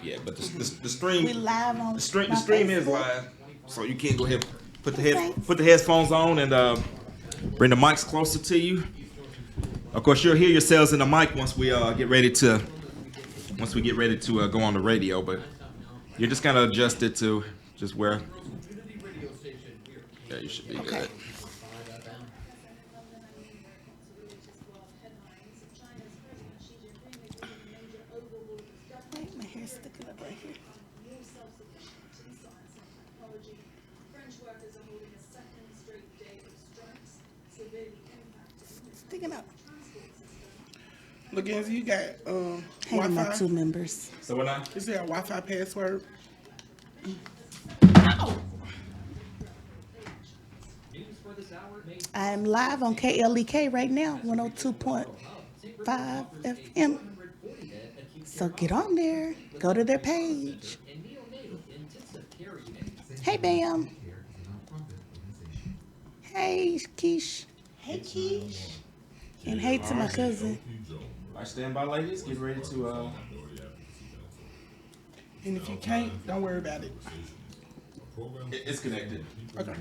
Yeah, but the stream We live on the my stream is Facebook. live, so you can go ahead Okay. put the headphones on and bring the mics closer to you. Of course, you'll hear yourselves in the mic once we get ready to go on the radio, but you're just kind of adjusted to just where. Yeah, you should be Okay. good. Wait, my hair's sticking up right here. Sticking up. Look, as you got Hang on, my Wi-Fi. two members. So when I Is there a Wi-Fi password? I am live on KLEK right now, 102.5 FM. So get on there. Go to their page. Hey, Bam. Hey, Keish. Hey, Keish. And hey to my cousin. I stand by, ladies, get ready to And if you can't, don't worry about it. it's connected. Okay.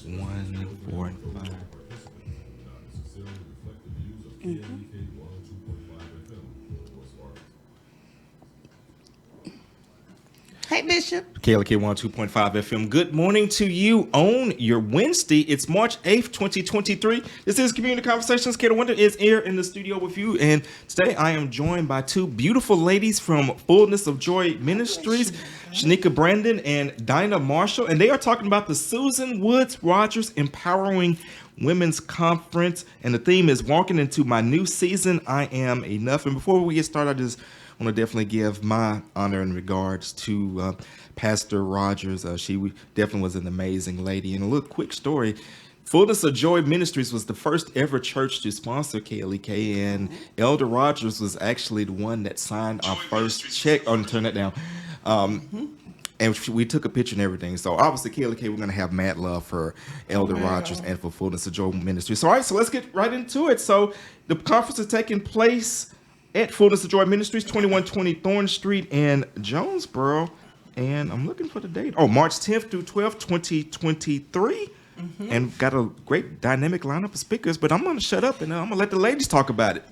One, 4, and 5. Hey, Bishop. KLK 102.5 FM. Good morning to you on your Wednesday. It's March 8th, 2023. This is Community Conversations. Kate Winter is here in the studio with you. And today I am joined by two beautiful ladies from Fullness of Joy Ministries, Shaneka Brandon and Dinah Marshall. And they are talking about the Susan Woods Rodgers Empowering Women's Conference. And the theme is Walking Into My New Season, I Am Enough. And before we get started, I just want to definitely give my honor in regards to Pastor Rodgers. She definitely was an amazing lady. And a little quick story. Fullness of Joy Ministries was the first ever church to sponsor KLEK, and Elder Rodgers was actually the one that signed our first check. Oh, turn that down. And we took a picture and everything. So obviously, KLK, we're going to have mad love for Elder Rodgers and for Fullness of Joy Ministries. So, all right, so let's get right into it. So the conference is taking place at Fullness of Joy Ministries, 2120 Thorn Street in Jonesboro. And I'm looking for the date. Oh, March 10th through 12th, 2023. And got a great dynamic lineup of speakers. But I'm going to shut up and I'm going to let the ladies talk about it.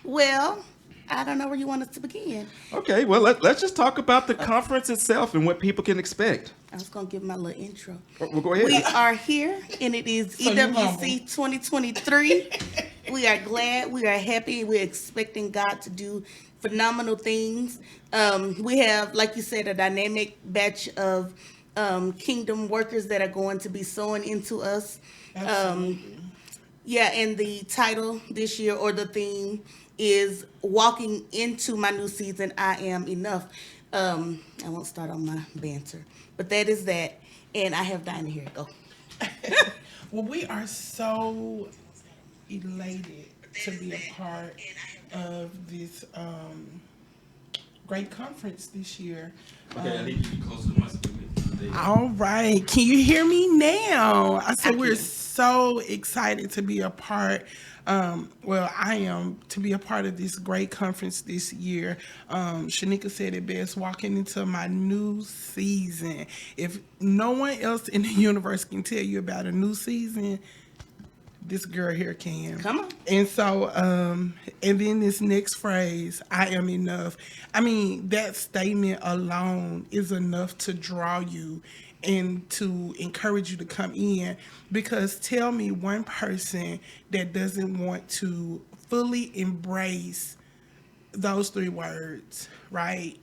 Well, I don't know where you want us to begin. Okay, well, let's just talk about the conference itself and what people can expect. I was going to give my little intro. Well, go ahead. We are here, and it is So you humble. EWC 2023. We are glad, we are happy, we're expecting God to do phenomenal things. We have, like you said, a dynamic batch of kingdom workers that are going to be sowing into us. Yeah, and the title this year, or the theme, is Walking Into My New Season, I Am Enough. I won't start on my banter, but that is that. And I have Dinah here. Go. Well, we are so elated to be a part of this great conference this year. Okay, I need you to be closer to my speaker. All right. Can you hear me now? I said I we're can. so excited to be a part. Well, I am to be a part of this great conference this year. Shaneka said it best, walking into my new season. If no one else in the universe can tell you about a new season, this girl here can. Come on. And so, and then this next phrase, I am enough. I mean, that statement alone is enough to draw you and to encourage you to come in. Because tell me one person that doesn't want to fully embrace those three words, right?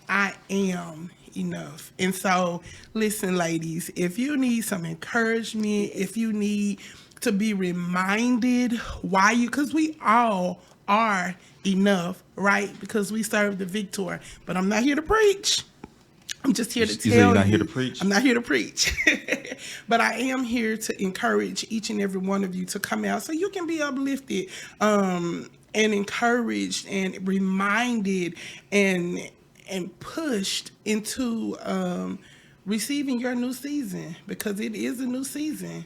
I am enough. And so, listen, ladies, if you need some encouragement, if you need to be reminded why because we all are enough, right? Because we serve the victor. But I'm not here to preach. I'm just here to You tell say you're not here to preach? I'm not here to preach. But I am here to encourage each and every one of you to come out so you can be uplifted and encouraged and reminded and pushed into receiving your new season, because it is a new season.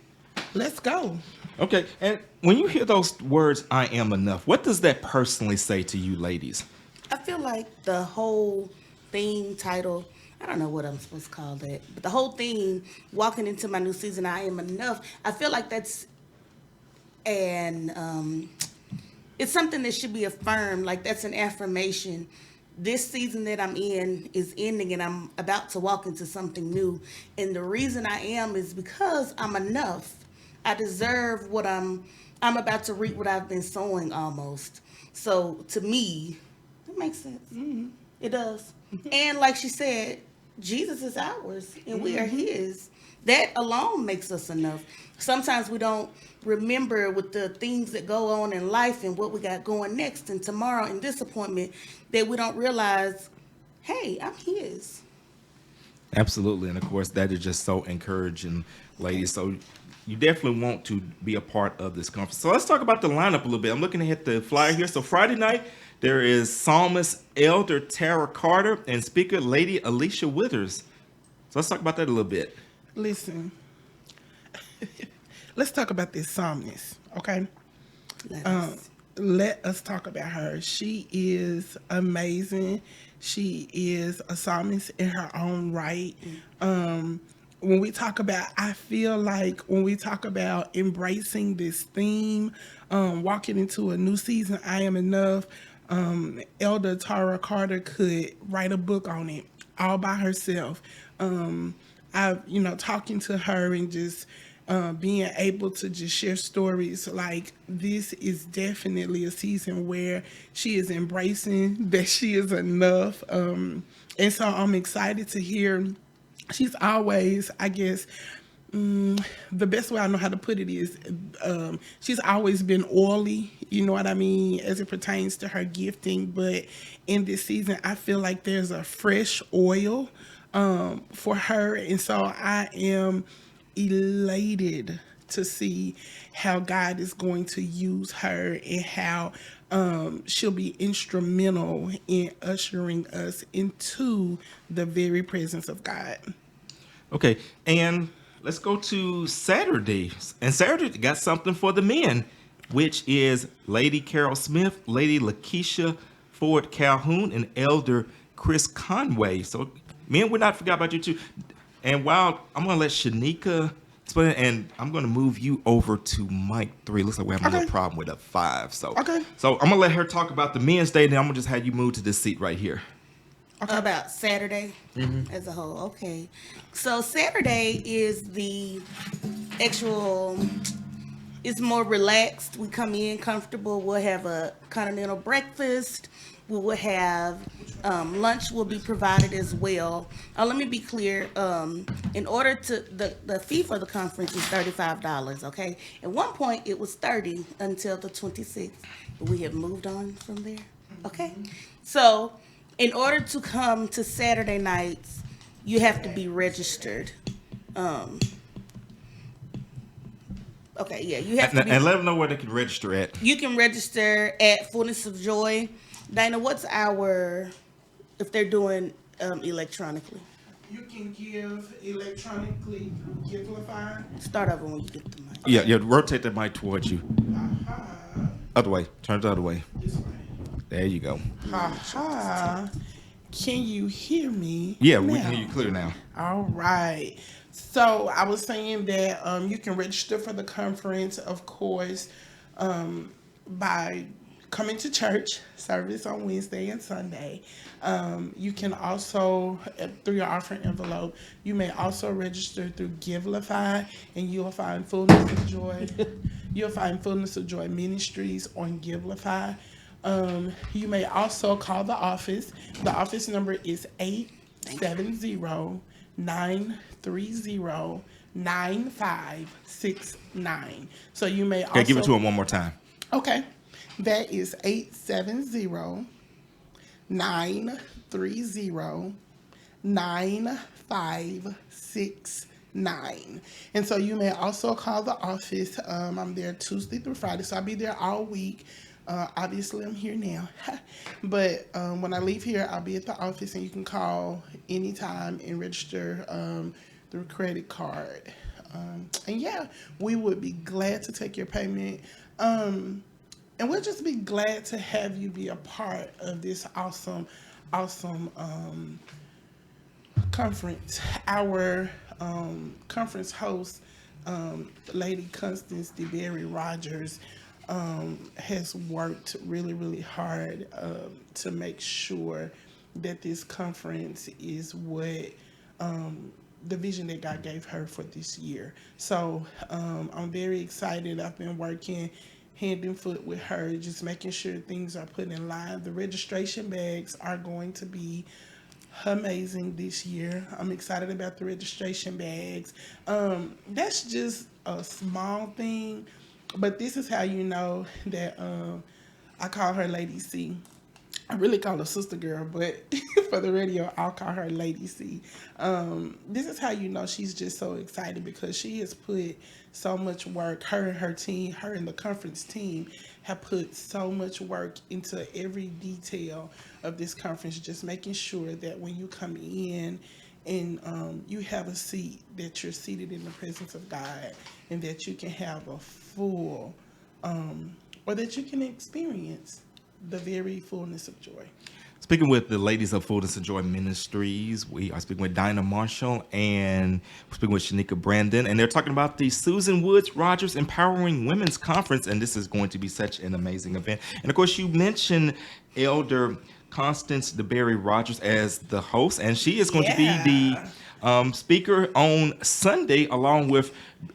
Let's go. Okay, and when you hear those words, I am enough, what does that personally say to you, ladies? I feel like the whole theme title, I don't know what I'm supposed to call that, but the whole theme, walking into my new season, I am enough. I feel like that's an it's something that should be affirmed. Like that's an affirmation. This season that I'm in is ending, and I'm about to walk into something new. And the reason I am is because I'm enough. I deserve what I'm about to reap what I've been sowing almost. So to me, it makes sense. It does. And like she said, Jesus is ours and we are his. That alone makes us enough. Sometimes we don't remember with the things that go on in life and what we got going next and tomorrow and disappointment that we don't realize, hey, I'm his. Absolutely, and of course, that is just so encouraging, ladies. So you definitely want to be a part of this conference. So let's talk about the lineup a little bit. I'm looking at the flyer here. So Friday night, there is Psalmist Elder Tara Carter and Speaker Lady Alicia Withers. So let's talk about that a little bit. Listen, let's talk about this psalmist, okay? Let us talk about her. She is amazing. She is a psalmist in her own right. When we talk about, I feel like when we talk about embracing this theme, walking into a new season, I am enough. Elder Tara Carter could write a book on it all by herself. Talking to her and just being able to just share stories, like this is definitely a season where she is embracing that she is enough. And so I'm excited to hear. She's always, I guess, the best way I know how to put it is she's always been oily, you know what I mean, as it pertains to her gifting. But in this season, I feel like there's a fresh oil for her. And so I am elated to see how God is going to use her and how she'll be instrumental in ushering us into the very presence of God. Okay, and let's go to Saturday. And Saturday got something for the men, which is Lady Carol Smith, Lady Lakeisha Ford Calhoun, and Elder Chris Conway. So, men, we're not forgot about you too. And while I'm going to let Shaneka explain it, and I'm going to move you over to mic 3. Looks like we're having a little problem with a 5. So I'm going to let her talk about the men's day, and then I'm going to just have you move to this seat right here. Okay. About Saturday as a whole. Okay. So Saturday is the actual, it's more relaxed. We come in comfortable. We'll have a continental breakfast. We will have lunch will be provided as well. Let me be clear. In order to, the fee for the conference is $35, okay? At one point, it was $30 until the 26th. But we have moved on from there, okay? So in order to come to Saturday nights, you have to be registered. Okay, yeah, you have to be. And let them know where they can register at. You can register at Fullness of Joy. Dinah, what's if they're doing electronically? You can give electronically through Givelify. Start over when you get the mic. Yeah, rotate the mic towards you. Other way. Turn it the other way. This way. There you go. Can you hear me? Yeah, now? we can hear you clear now. All right. So I was saying that you can register for the conference, of course, by coming to church service on Wednesday and Sunday. You can also, through your offering envelope, you may also register through Givelify, and you'll find Fullness of Joy. You'll find Fullness of Joy Ministries on Givelify. You may also call the office. The office number is 870-930-9569. So you may also... Okay, give it to him one more time. Okay. That is 870-930-9569. And so you may also call the office. I'm there Tuesday through Friday, so I'll be there all week. Obviously, I'm here now. But when I leave here, I'll be at the office, and you can call anytime and register through credit card. And yeah, we would be glad to take your payment. And we'll just be glad to have you be a part of this awesome conference. Our conference host, Lady Constance DeBerry Rodgers, has worked really hard to make sure that this conference is what the vision that God gave her for this year. So I'm very excited. I've been working hand in foot with her, just making sure things are put in line. The registration bags are going to be amazing this year. I'm excited about the registration bags. That's just a small thing, but this is how you know that I call her Lady C. I really call her Sister Girl, but for the radio, I'll call her Lady C. This is how you know she's just so excited because she has put so much work. Her and her team, her and the conference team have put so much work into every detail of this conference, just making sure that when you come in and you have a seat, that you're seated in the presence of God and that you can have a full, or that you can experience the very fullness of joy. Speaking with the ladies of Fullness of Joy Ministries, we are speaking with Dinah Marshall and we're speaking with Shaneka Brandon, and they're talking about the Susan Woods Rodgers Empowering Women's Conference, and this is going to be such an amazing event. And of course, you mentioned Elder Constance DeBerry Rodgers as the host, and she is going to be the speaker on Sunday, along with,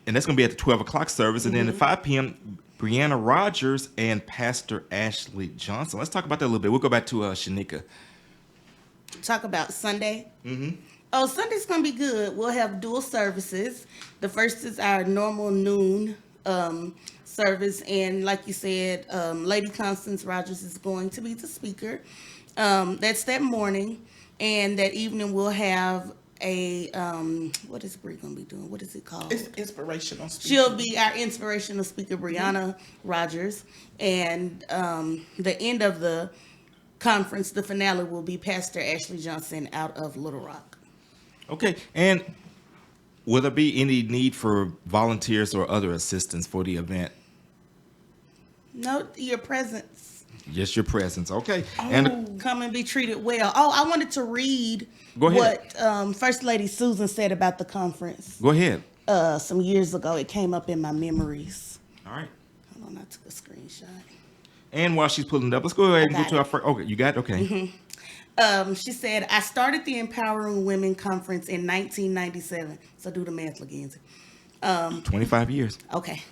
and that's going to be at the 12 o'clock service, and then at 5 p.m., Brianna Rodgers and Pastor Ashley Johnson. Let's talk about that a little bit. We'll go back to Shaneka. Talk about Sunday. Oh, Sunday's gonna be good. We'll have dual services. The first is our normal noon service, and like you said, Lady Constance Rodgers is going to be the speaker. That's that morning, and that evening we'll have a what is Brie gonna be doing? What is it called? It's inspirational speaker. She'll be our inspirational speaker, Brianna Rodgers, and the end of the conference, the finale, will be Pastor Ashley Johnson out of Little Rock. Okay, and will there be any need for volunteers or other assistance for the event? No, your presence. Just your presence, okay. And come and be treated well. Oh, I wanted to read Go ahead. what First Lady Susan said about the conference. Go ahead. Some years ago, it came up in my memories. All right. Hold on, I took a screenshot. And while she's pulling it up, let's go ahead and go got to our first. Okay, you got it? Okay. She said, I started the Empowering Women Conference in 1997. So do the math, Lagenzi. 25 years. Okay.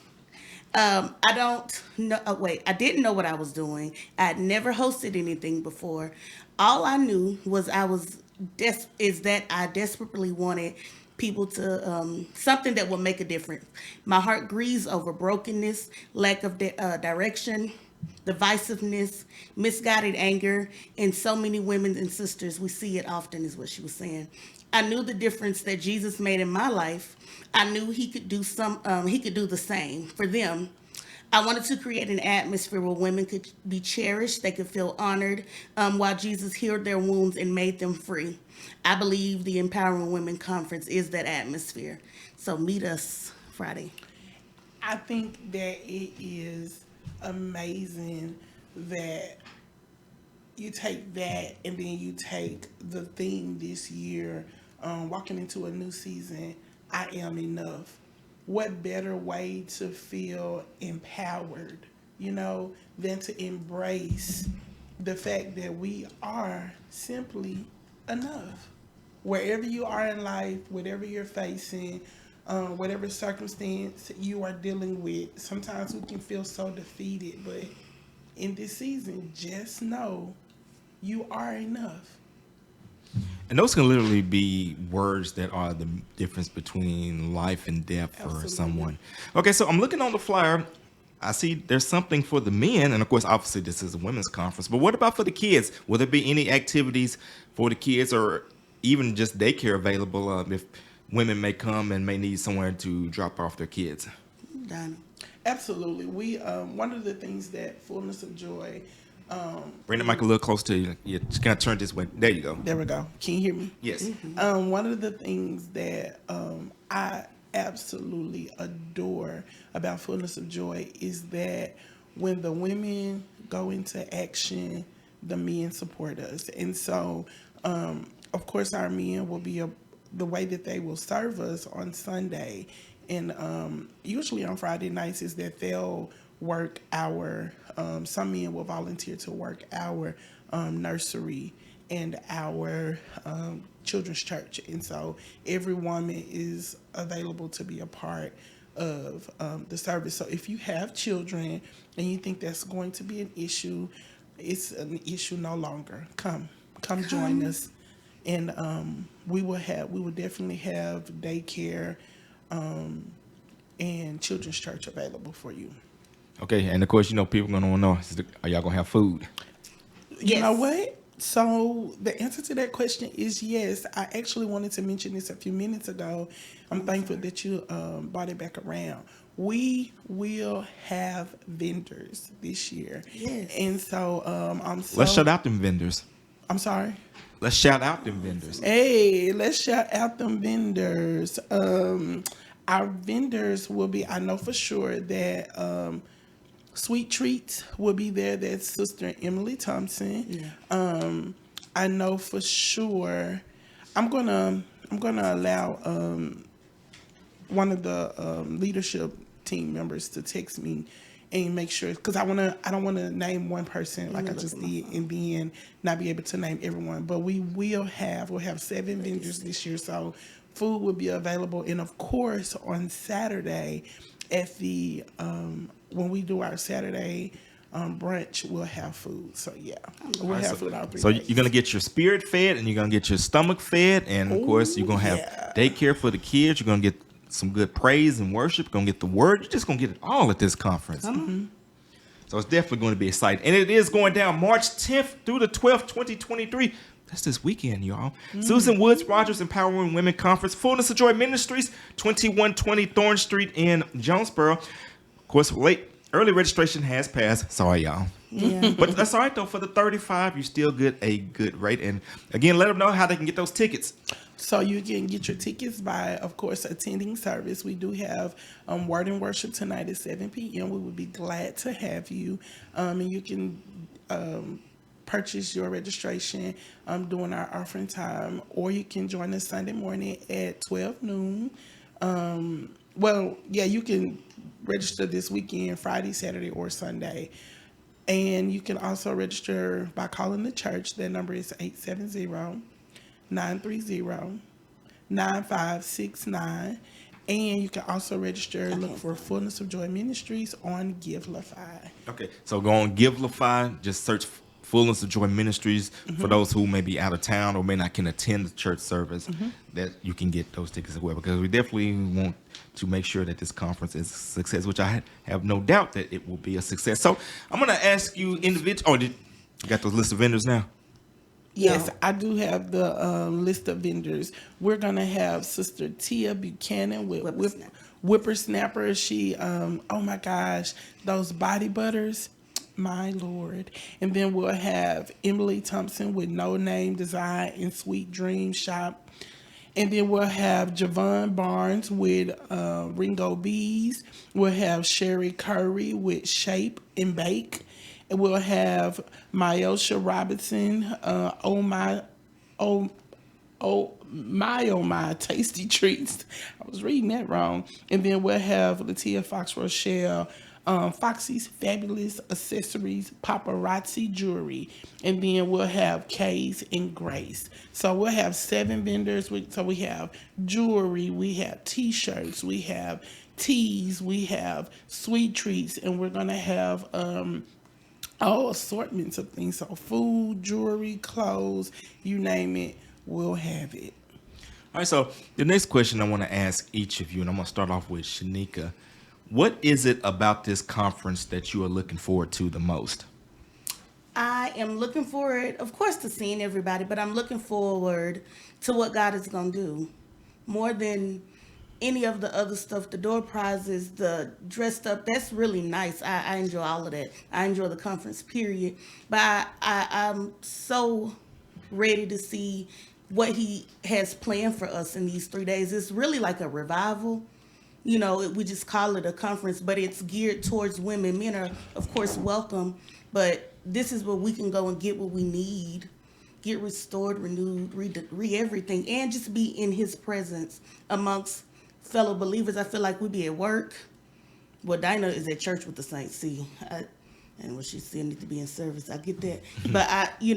I don't know. I didn't know what I was doing. I had never hosted anything before. All I knew was that I desperately wanted people to something that would make a difference. My heart grieves over brokenness, lack of direction, divisiveness, misguided anger, and so many women and sisters. We see it often, is what she was saying. I knew the difference that Jesus made in my life. I knew he could do the same for them. I wanted to create an atmosphere where women could be cherished, they could feel honored, while Jesus healed their wounds and made them free. I believe the Empowering Women Conference is that atmosphere. So meet us Friday. I think that it is amazing that you take that and then you take the theme this year, walking into a new season, I am enough. What better way to feel empowered, than to embrace the fact that we are simply enough. Wherever you are in life, whatever you're facing, whatever circumstance you are dealing with, sometimes we can feel so defeated, but in this season, just know you are enough. And those can literally be words that are the difference between life and death for Absolutely. someone. Okay, so I'm looking on the flyer. I see there's something for the men, and of course, obviously, this is a women's conference. But what about for the kids? Will there be any activities for the kids, or even just daycare available if women may come and may need somewhere to drop off their kids? Dinah. Absolutely. We one of the things that Fullness of Joy. Bring the mic a little close to you. Yeah, just kind of turn this way. There you go. There we go. Can you hear me? Yes. One of the things that absolutely adore about Fullness of Joy is that when the women go into action, the men support us. And so, of course, our men will be the way that they will serve us on Sunday. And usually on Friday nights is that they'll work our, some men will volunteer to work our nursery and our children's church. And so every woman is available to be a part of the service. So if you have children and you think that's going to be an issue, it's an issue no longer. Come join us. And we will definitely have daycare and children's church available for you. Okay, and of course, people gonna want to know: are y'all gonna have food? You know what? So the answer to that question is yes. I actually wanted to mention this a few minutes ago. I'm thankful that you brought it back around. We will have vendors this year. Yes. And so Let's shout out them vendors. I'm sorry. Let's shout out them vendors. Hey, let's shout out them vendors. Our vendors will be, I know for sure that Sweet Treats will be there. That's Sister Emily Thompson. Yeah. I know for sure. I'm gonna allow one of the leadership team members to text me and make sure, because I don't want to name one person like I just did and then not be able to name everyone. But we'll have 7 vendors this year, so food will be available. And of course on Saturday at the when we do our Saturday brunch, we'll have food. So yeah, we'll have food all 3 So days. you're gonna get your spirit fed, and you're gonna get your stomach fed, and of course you're gonna have daycare for the kids. You're gonna get some good praise and worship. You're gonna get the word. You're just gonna get it all at this conference. Mm-hmm. So it's definitely going to be exciting, and it is going down March 10th through the 12th, 2023. That's this weekend, y'all. Susan Woods, Rodgers Empowering Women Conference, Fullness of Joy Ministries, 2120 Thorn Street in Jonesboro. Of course, early registration has passed. Sorry, y'all. Yeah. But that's all right, though. For the 35, you still get a good rate. And again, let them know how they can get those tickets. So you can get your tickets by, of course, attending service. We do have Word and Worship tonight at 7 p.m. We would be glad to have you. And you can purchase your registration during our offering time, or you can join us Sunday morning at 12 noon. You can register this weekend, Friday, Saturday, or Sunday. And you can also register by calling the church. That number is 870-930-9569. And you can also register, look for Fullness of Joy Ministries on Givelify. Okay, so go on Givelify, just search Fullness of Joy Ministries for those who may be out of town or may not can attend the church service, that you can get those tickets as well, because we definitely want to make sure that this conference is a success, which I have no doubt that it will be a success. So I'm going to ask you you got those list of vendors now? Yes, I do have the list of vendors. We're going to have Sister Tia Buchanan with Whippersnapper. She, oh my gosh, those body butters, my Lord. And then we'll have Emily Thompson with No Name Design and Sweet Dream Shop. And then we'll have Javon Barnes with Ringo Bees. We'll have Sherry Curry with Shape and Bake. And we'll have Myosha Robinson, Oh My Tasty Treats. I was reading that wrong. And then we'll have Latia Fox Rochelle, Foxy's Fabulous Accessories, Paparazzi Jewelry. And then we'll have Kay's and Grace. So we'll have 7 vendors. So we have jewelry, we have t-shirts, we have teas, we have sweet treats, and we're going to have all assortments of things. So food, jewelry, clothes, you name it, we'll have it. All right, so the next question I want to ask each of you, and I'm going to start off with Shaneka. What is it about this conference that you are looking forward to the most? I am looking forward, of course, to seeing everybody, but I'm looking forward to what God is going to do. More than any of the other stuff, the door prizes, the dressed up, that's really nice. I enjoy all of that. I enjoy the conference, period. But I'm so ready to see what he has planned for us in these 3 days. It's really like a revival. we just call it a conference, but it's geared towards women. Men are, of course, welcome, but this is where we can go and get what we need, get restored, renewed, everything, and just be in His presence amongst fellow believers. I feel like we be at work. Well, Dinah is at church with the saints. See, and when she still need to be in service, I get that. But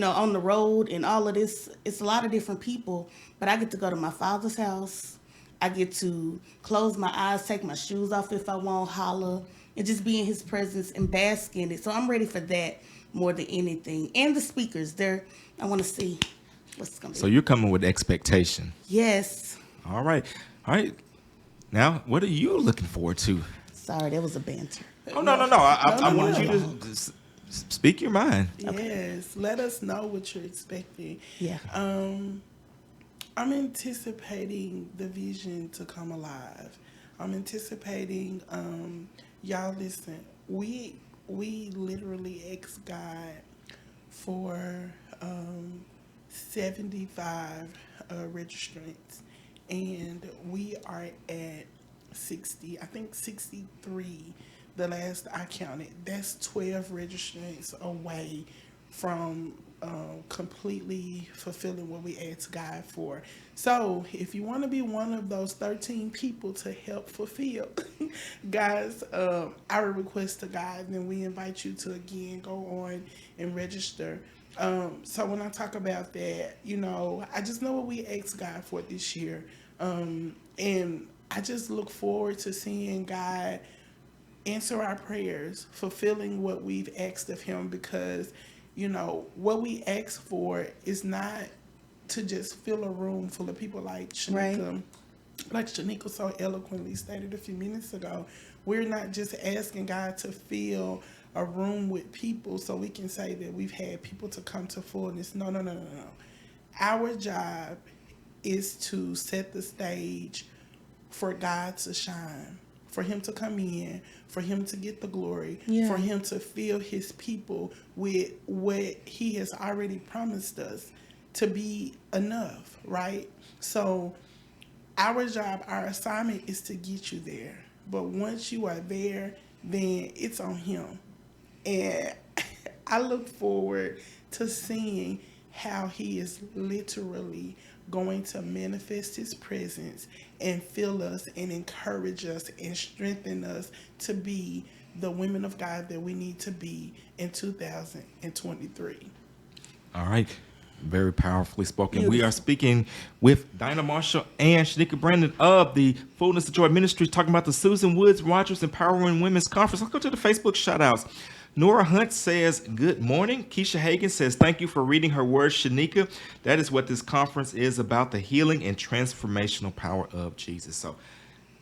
on the road and all of this, it's a lot of different people. But I get to go to my Father's house. I get to close my eyes, take my shoes off if I want, holler, and just be in His presence and bask in it. So I'm ready for that more than anything. And the speakers, I want to see what's going to be. So you're coming with expectation. Yes. All right. Now, what are you looking forward to? Sorry, that was a banter. Oh, no. I want you to speak your mind. Yes, let us know what you're expecting. Yeah. I'm anticipating the vision to come alive. I'm anticipating, y'all listen, we literally asked God for 75 registrants, and we are at 60, I think 63 the last I counted. That's 12 registrants away from completely fulfilling what we asked God for. So if you want to be one of those 13 people to help fulfill God's our request to God, then we invite you to again go on and register. So when I talk about that, I just know what we asked God for this year, and I just look forward to seeing God answer our prayers, fulfilling what we've asked of Him, because what we ask for is not to just fill a room full of people like Shaneka. Right. Like Shaneka so eloquently stated a few minutes ago. We're not just asking God to fill a room with people so we can say that we've had people to come to fullness. No. Our job is to set the stage for God to shine, for Him to come in, for Him to get the glory, for Him to fill His people with what He has already promised us to be enough, right? So our job, our assignment is to get you there. But once you are there, then it's on Him. And I look forward to seeing how He is literally going to manifest His presence and fill us and encourage us and strengthen us to be the women of God that we need to be in 2023. All right. Very powerfully spoken. Beautiful. We are speaking with Dinah Marshall and Shaneka Brandon of the Fullness of Joy Ministries, talking about the Susan Woods Rodgers Empowering Women's Conference. Let's go to the Facebook shout-outs. Nora Hunt says, good morning. Keisha Hagan says, thank you for reading her words, Shaneka. That is what this conference is about, the healing and transformational power of Jesus. So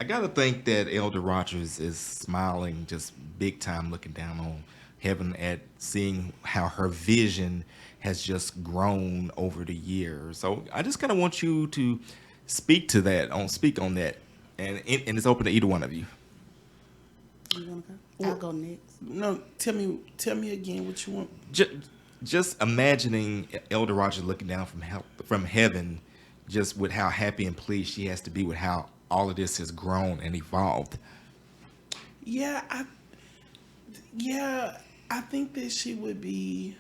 I got to think that Elder Rodgers is smiling just big time, looking down on heaven at seeing how her vision has just grown over the years. So I just kind of want you to speak on that. And it's open to either one of you. You want to go? I'll go next. No, tell me again what you want. Just imagining Elder Rodgers looking down from heaven, just with how happy and pleased she has to be with how all of this has grown and evolved. Yeah, I think that she would be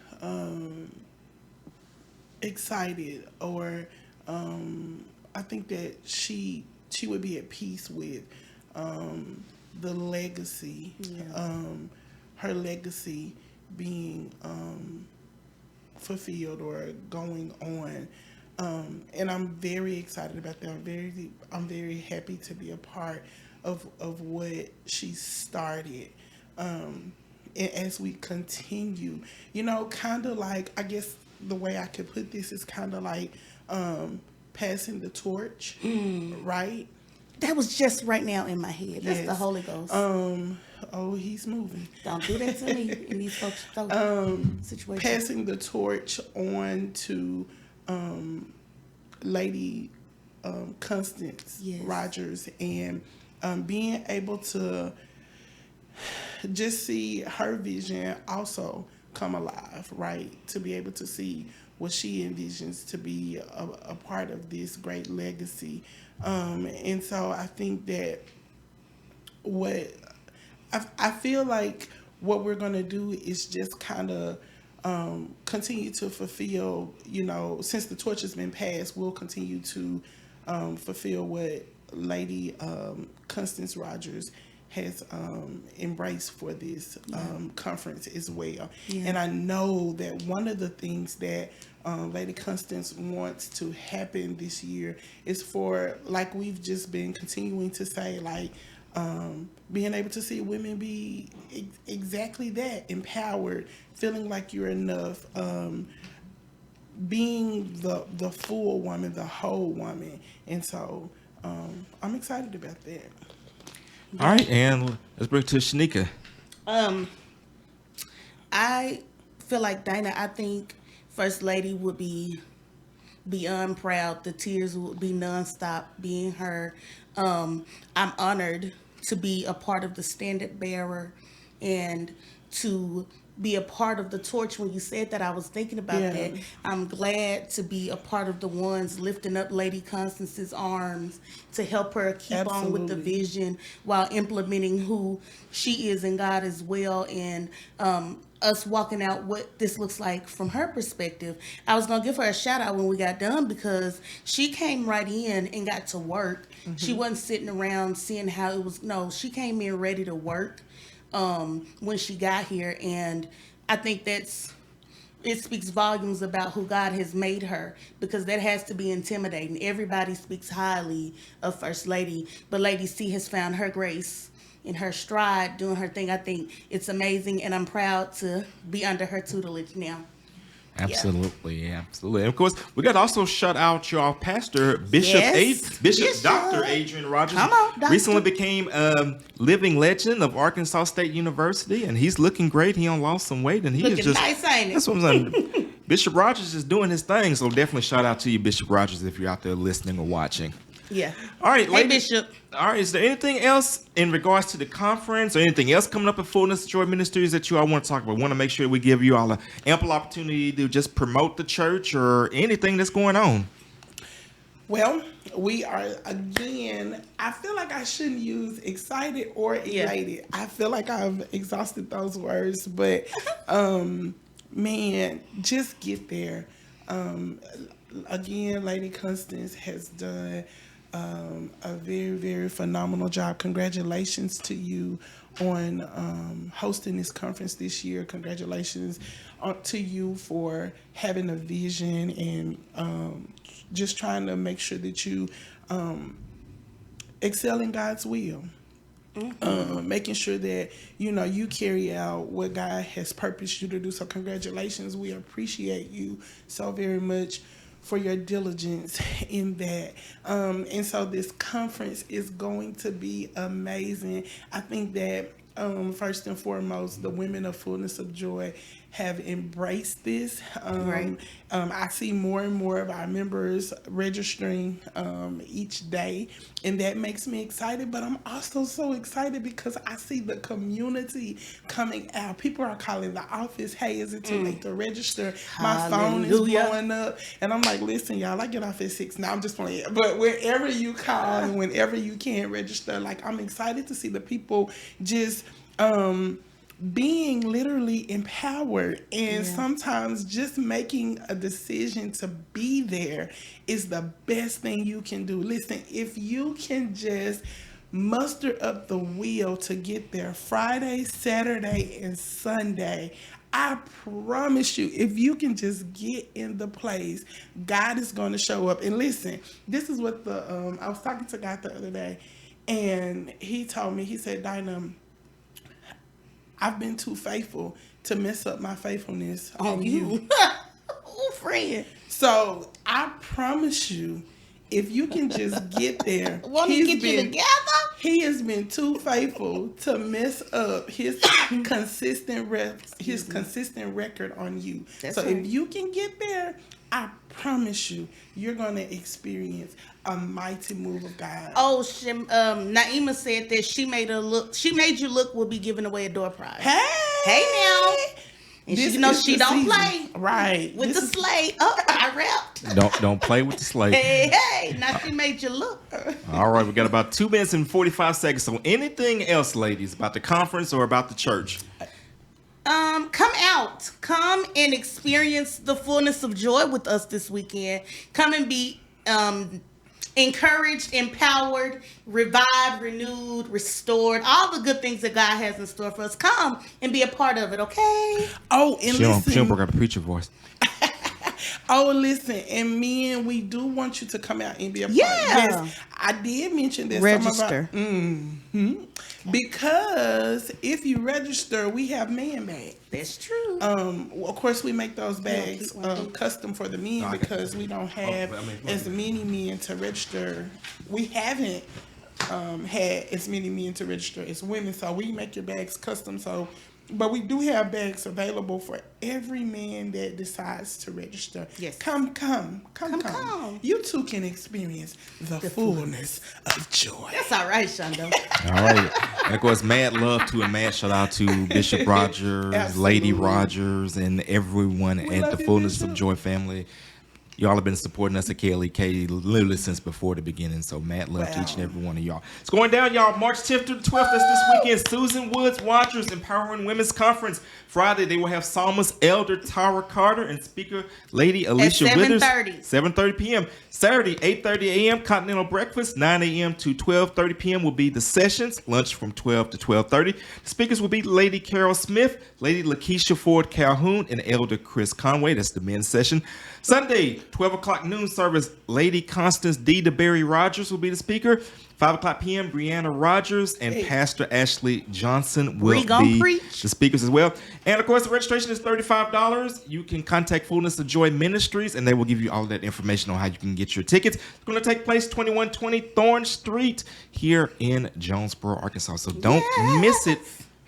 excited, or I think that she would be at peace with the legacy, her legacy being fulfilled or going on, and I'm very excited about that. I'm very happy to be a part of what she started. And as we continue, kind of like, I guess the way I could put this is kind of like passing the torch, right? That was just right now in my head. That's the Holy Ghost. He's moving. Don't do that to me in these folks' situations. Passing the torch on to Lady Constance Rodgers, and being able to just see her vision also come alive, right? To be able to see what she envisions to be a part of this great legacy. And so I think that what I feel like what we're going to do is just kind of continue to fulfill, since the torch has been passed, we'll continue to fulfill what Lady Constance Rodgers has embraced for this conference as well. Yeah. And I know that one of the things that Lady Constance wants to happen this year is for, like we've just been continuing to say, like, being able to see women be exactly that, empowered, feeling like you're enough, being the full woman, the whole woman. And so I'm excited about that. All right, and let's bring it to Shaneka. I feel like Dinah, I think First Lady would be beyond proud. The tears would be nonstop being her. I'm honored to be a part of the standard bearer and to be a part of the torch. When you said that, I was thinking about that. I'm glad to be a part of the ones lifting up Lady Constance's arms to help her keep on with the vision while implementing who she is in God as well, and us walking out what this looks like from her perspective. I was going to give her a shout out when we got done because she came right in and got to work. Mm-hmm. She wasn't sitting around seeing how it was. No, she came in ready to work when she got here, and I think it speaks volumes about who God has made her, because that has to be intimidating. Everybody speaks highly of First Lady, but Lady C has found her grace in her stride, doing her thing. I think it's amazing, and I'm proud to be under her tutelage now. Absolutely, absolutely. And of course, we got to also shout out your pastor, Bishop Dr. Adrian Rodgers. Come on, Doctor. Recently became a living legend of Arkansas State University, and he's looking great. He lost some weight, and he looking is just nice, ain't it? That's what I'm saying. Bishop Rodgers is doing his thing, so definitely shout out to you, Bishop Rodgers, if you're out there listening or watching. Yeah. All right, hey, Bishop. All right, is there anything else in regards to the conference or anything else coming up at Fullness Joy Ministries that you all want to talk about? Want to make sure we give you all an ample opportunity to just promote the church or anything that's going on? Well, we are, again, I feel like I shouldn't use excited or elated. I feel like I've exhausted those words, but man, just get there. Again, Lady Constance has done a very, very phenomenal job. Congratulations to you on hosting this conference this year. Congratulations to you for having a vision and just trying to make sure that you excel in God's will. Mm-hmm. Making sure that you carry out what God has purposed you to do. So congratulations. We appreciate you so very much for your diligence in that. And so this conference is going to be amazing. I think that first and foremost, the women of Fullness of Joy have embraced this. Right. I see more and more of our members registering each day, and that makes me excited. But I'm also so excited because I see the community coming out. People are calling the office, hey, is it too late to register? My phone is blowing up. And I'm like, listen, y'all, I get off at 6. Now I'm just playing. But wherever you call and whenever you can register, like, I'm excited to see the people just being literally empowered, and sometimes just making a decision to be there is the best thing you can do. Listen, if you can just muster up the will to get there Friday, Saturday, and Sunday, I promise you, if you can just get in the place, God is going to show up. And listen, this is what I was talking to God the other day, and he told me, he said, Dinah, I've been too faithful to mess up my faithfulness on you. Oh, friend. So I promise you, if you can just get there, you together? He has been too faithful to mess up his consistent record on you. That's so right. If you can get there, I promise you, you're going to experience a mighty move of God. Oh, Naima said that she made you look will be giving away a door prize. Hey now. And she don't play right with the slate. Oh, I got wrapped. Don't play with the slate. Hey, now she made you look. All right, we got about 2 minutes and 45 seconds. So anything else, ladies, about the conference or about the church? Come out. Come and experience the fullness of joy with us this weekend. Come and be encouraged, empowered, revived, renewed, restored. All the good things that God has in store for us. Come and be a part of it, okay? Oh, and listen. She don't break up a preacher voice. Oh, listen, and men, we do want you to come out and be a part. Yeah. Yes, I did mention that. Register. Because if you register, we have man bags. That's true. Of course, we make those bags keep one. custom for the men because we don't have as many men to register. We haven't had as many men to register as women, so we make your bags custom. So, but we do have bags available for every man that decides to register. Yes. Come. You too can experience the fullness of joy. That's all right, Shondo. All right. And of course, mad love to and mad shout out to Bishop Rodgers, Absolutely. Lady Rodgers, and everyone at love the you, Fullness of Bishop. Joy family. Y'all have been supporting us at KLEK literally since before the beginning. So mad love to each and every one of y'all. It's going down, y'all. March 10th through the 12th. That's this weekend. Susan Woods Rodgers Empowering Women's Conference. Friday, they will have psalmist Elder Tara Carter and speaker Lady Alicia Withers. 7:30 p.m. Saturday, 8:30 a.m. Continental Breakfast. 9 a.m. to 12:30 p.m. will be the sessions. Lunch from 12 to 12:30. The speakers will be Lady Carol Smith, Lady Lakeisha Ford Calhoun, and Elder Chris Conway. That's the men's session. Sunday, 12 o'clock noon service, Lady Constance D. DeBerry Rodgers will be the speaker. 5 o'clock p.m., Brianna Rodgers and Pastor Ashley Johnson will be the speakers as well. And, of course, the registration is $35. You can contact Fullness of Joy Ministries, and they will give you all of that information on how you can get your tickets. It's going to take place 2120 Thorn Street here in Jonesboro, Arkansas. So don't miss it.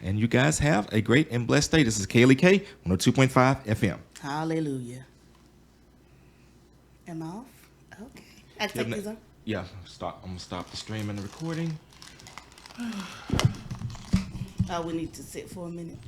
And you guys have a great and blessed day. This is KLEK 102.5 FM. Hallelujah. Am I off? Okay. I take these off. Yeah, I'm gonna stop the stream and the recording. Oh, we need to sit for a minute.